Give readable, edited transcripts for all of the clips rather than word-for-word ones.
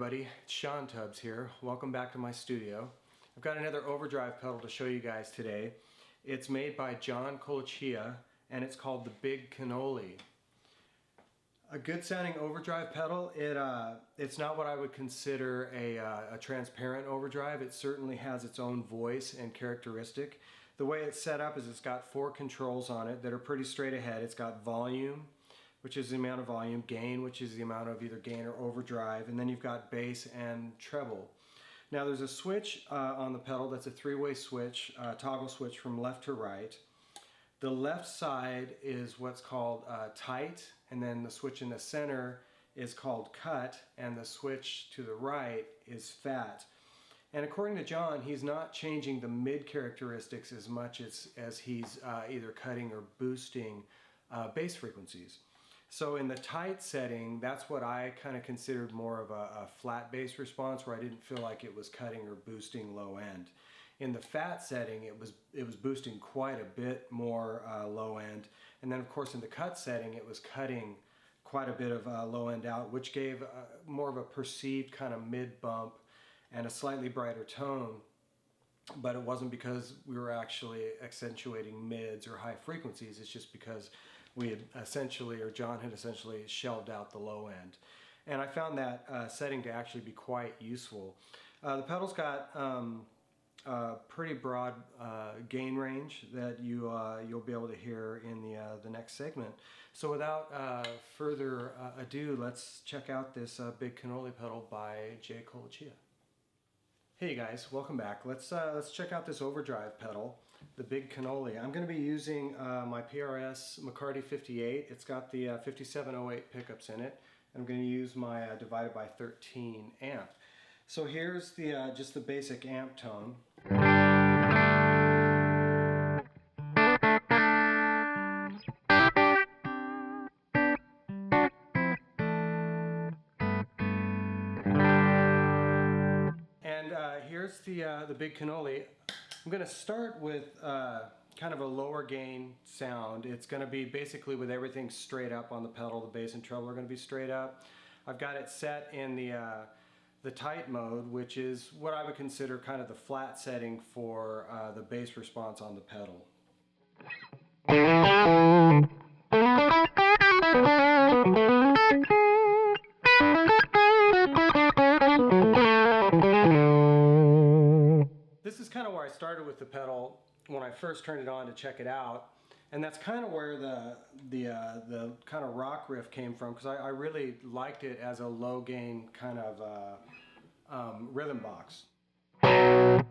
everybody, it's Shawn Tubbs here. Welcome back to my studio. I've got another overdrive pedal to show you guys today. It's made by Coloccia and it's called the Big Cannoli. A good sounding overdrive pedal. It's not what I would consider a transparent overdrive. It certainly has its own voice and characteristic. The way it's set up is it's got 4 controls on it that are pretty straight ahead. It's got volume, which is the amount of volume, gain, which is the amount of either gain or overdrive, and then you've got bass and treble. Now there's a switch on the pedal that's a 3-way switch, toggle switch from left to right. The left side is what's called tight, and then the switch in the center is called cut, and the switch to the right is fat. And according to John, he's not changing the mid characteristics as much as he's either cutting or boosting bass frequencies. So in the tight setting, that's what I kind of considered more of a flat bass response, where I didn't feel like it was cutting or boosting low end. In the fat setting, it was boosting quite a bit more low end, and then of course in the cut setting, it was cutting quite a bit of low end out, which gave more of a perceived kind of mid bump and a slightly brighter tone. But it wasn't because we were actually accentuating mids or high frequencies. It's just because we had essentially, or John had essentially shelved out the low end. And I found that setting to actually be quite useful. The pedal's got a pretty broad gain range that you'll be able to hear in the next segment. So without further ado, let's check out this Big Cannoli pedal by Coloccia. Hey guys, welcome back. Let's check out this overdrive pedal, the Big Cannoli. I'm going to be using my PRS McCarty 58. It's got the 5708 pickups in it. I'm going to use my divided by 13 amp. So here's the just the basic amp tone. Here's the Big Cannoli. I'm going to start with kind of a lower gain sound. It's going to be basically with everything straight up on the pedal. The bass and treble are going to be straight up. I've got it set in the tight mode, which is what I would consider kind of the flat setting for the bass response on the pedal. This is kind of where I started with the pedal when I first turned it on to check it out, and that's kind of where the kind of rock riff came from, because I really liked it as a low gain kind of rhythm box. I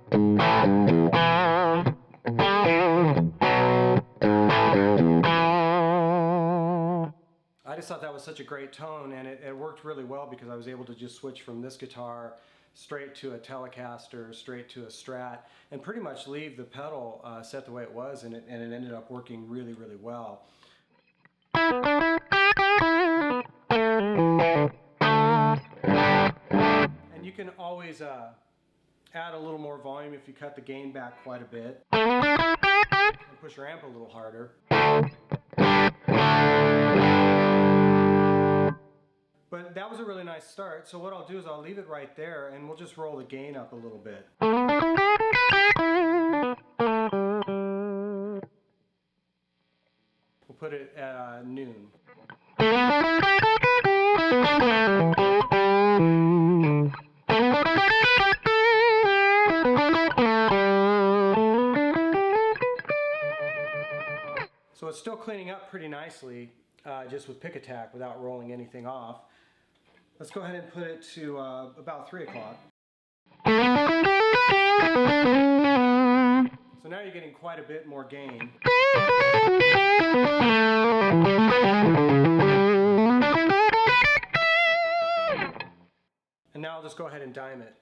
just thought that was such a great tone, and it worked really well because I was able to just switch from this guitar straight to a Telecaster, straight to a Strat, and pretty much leave the pedal set the way it was, and it ended up working really, really well. And you can always add a little more volume if you cut the gain back quite a bit, and push your amp a little harder. But that was a really nice start, so what I'll do is I'll leave it right there and we'll just roll the gain up a little bit. We'll put it at noon. So it's still cleaning up pretty nicely, just with pick attack without rolling anything off. Let's go ahead and put it to about 3 o'clock. So now you're getting quite a bit more gain. And now I'll just go ahead and dime it.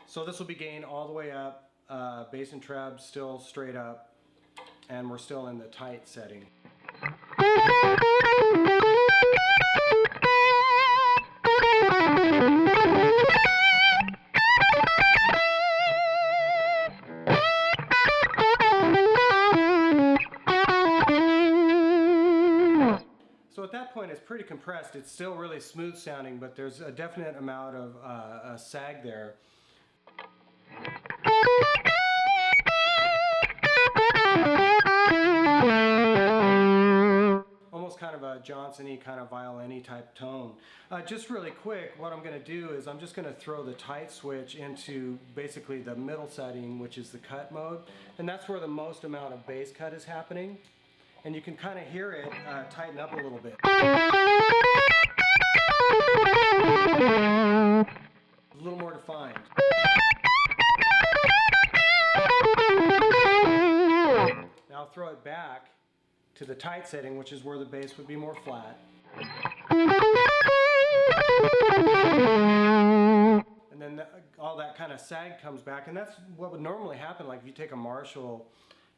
So this will be gain all the way up, bass and treb still straight up, and we're still in the tight setting. So at that point it's pretty compressed. pressed. It's still really smooth sounding, but there's a definite amount of sag there. Almost kind of a Johnson-y kind of violin-y type tone. Just really quick, what I'm going to do is I'm just going to throw the tight switch into basically the middle setting, which is the cut mode, and that's where the most amount of bass cut is happening. And you can kind of hear it tighten up a little bit. A little more defined. Now I'll throw it back to the tight setting, which is where the bass would be more flat. And then all that kind of sag comes back, and that's what would normally happen. Like if you take a Marshall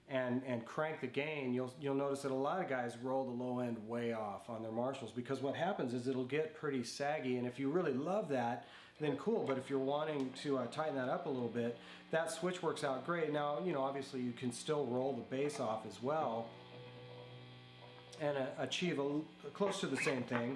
and crank the gain, you'll notice that a lot of guys roll the low end way off on their Marshalls, because what happens is it'll get pretty saggy, and if you really love that, then cool. But if you're wanting to tighten that up a little bit, that switch works out great. Now, you know, obviously you can still roll the bass off as well and achieve close to the same thing.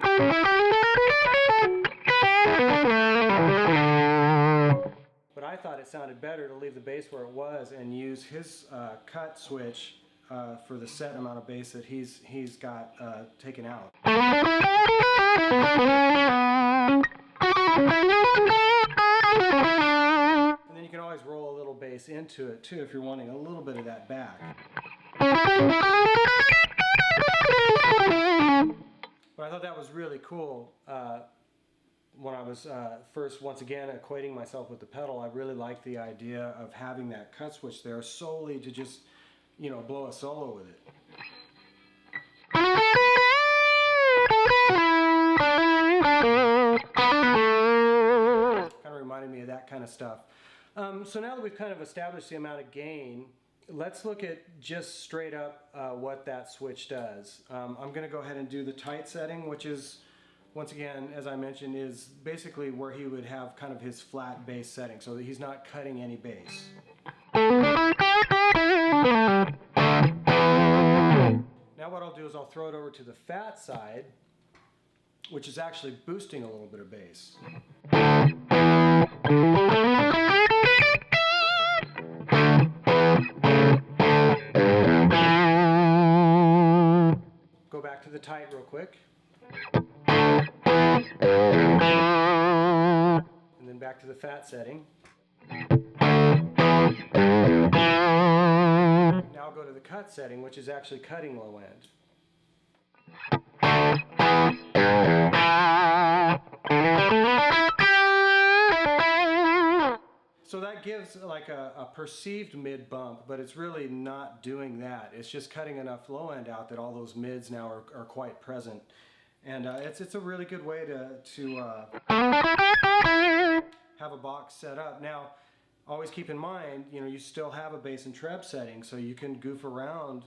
But I thought it sounded better to leave the bass where it was and use his cut switch for the set amount of bass that he's got taken out. And then you can always roll a little bass into it too if you're wanting a little bit of that back. But I thought that was really cool. When I was first, once again, equating myself with the pedal, I really liked the idea of having that cut switch there solely to just, you know, blow a solo with it. Kind of reminded me of that kind of stuff. So now that we've kind of established the amount of gain, let's look at just straight up what that switch does. I'm going to go ahead and do the tight setting, which is, once again, as I mentioned, is basically where he would have kind of his flat bass setting, so that he's not cutting any bass. Now what I'll do is I'll throw it over to the fat side, which is actually boosting a little bit of bass. Go back to the tight real quick. And then back to the fat setting. Now I'll go to the cut setting, which is actually cutting low end. So that gives like a perceived mid bump, but it's really not doing that. It's just cutting enough low end out that all those mids now are quite present. And it's a really good way to have a box set up. Now, always keep in mind, you know, you still have a bass and treb setting, so you can goof around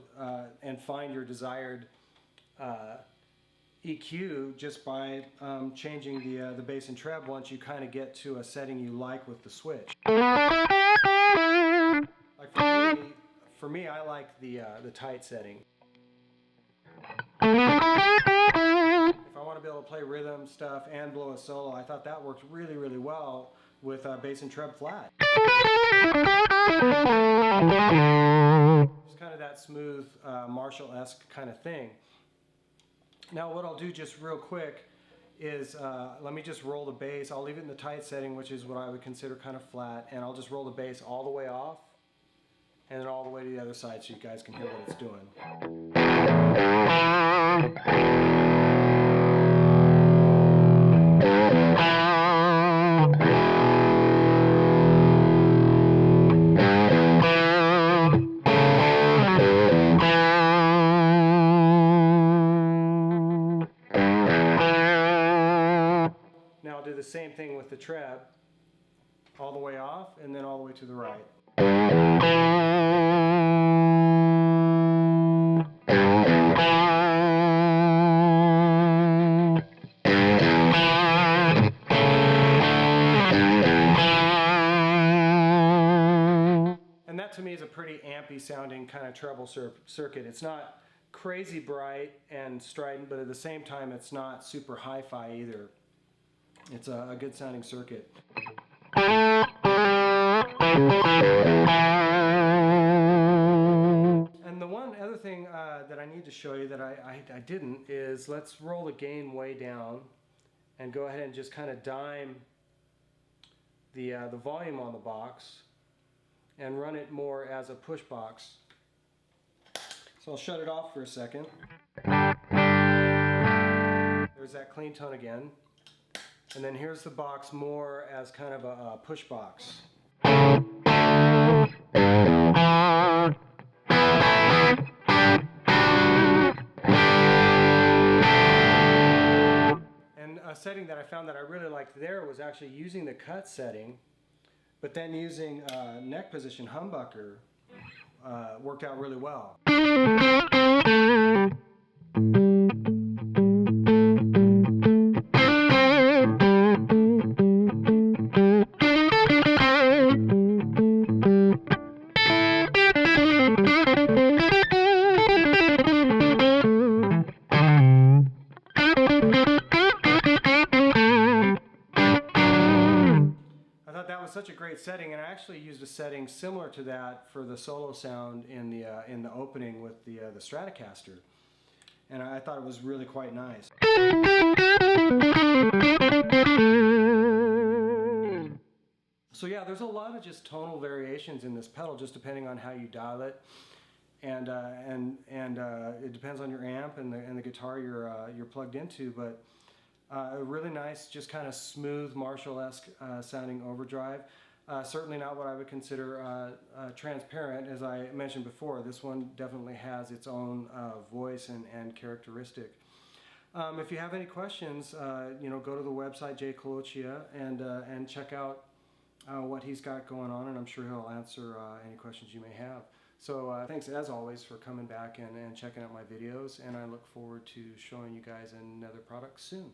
and find your desired EQ just by changing the bass and treb once you kind of get to a setting you like with the switch. Like for me, I like the tight setting. If I want to be able to play rhythm stuff and blow a solo, I thought that worked really, really well with bass and treb flat. It's kind of that smooth Marshall-esque kind of thing. Now what I'll do just real quick is let me just roll the bass. I'll leave it in the tight setting, which is what I would consider kind of flat, and I'll just roll the bass all the way off and then all the way to the other side so you guys can hear what it's doing. Now I'll do the same thing with the treb, all the way off and then all the way to the right. And that to me is a pretty ampy sounding kind of treble circuit. It's not crazy bright and strident, but at the same time it's not super hi-fi either. It's a good sounding circuit. And the one other thing that I need to show you that I didn't is, let's roll the gain way down and go ahead and just kind of dime the volume on the box and run it more as a push box. So I'll shut it off for a second. There's that clean tone again. And then here's the box more as kind of a push box. And a setting that I found that I really liked there was actually using the cut setting, but then using neck position humbucker worked out really well. I thought that was such a great setting, and I actually used a setting similar to that for the solo sound in the opening with the Stratocaster, and I thought it was really quite nice. So yeah, there's a lot of just tonal variations in this pedal, just depending on how you dial it, and it depends on your amp and the guitar you're plugged into, but. A really nice, just kind of smooth Marshall-esque sounding overdrive. Certainly not what I would consider transparent. As I mentioned before, this one definitely has its own voice and characteristic. If you have any questions, go to the website Coloccia and check out what he's got going on, and I'm sure he'll answer any questions you may have. So thanks as always for coming back and checking out my videos, and I look forward to showing you guys another product soon.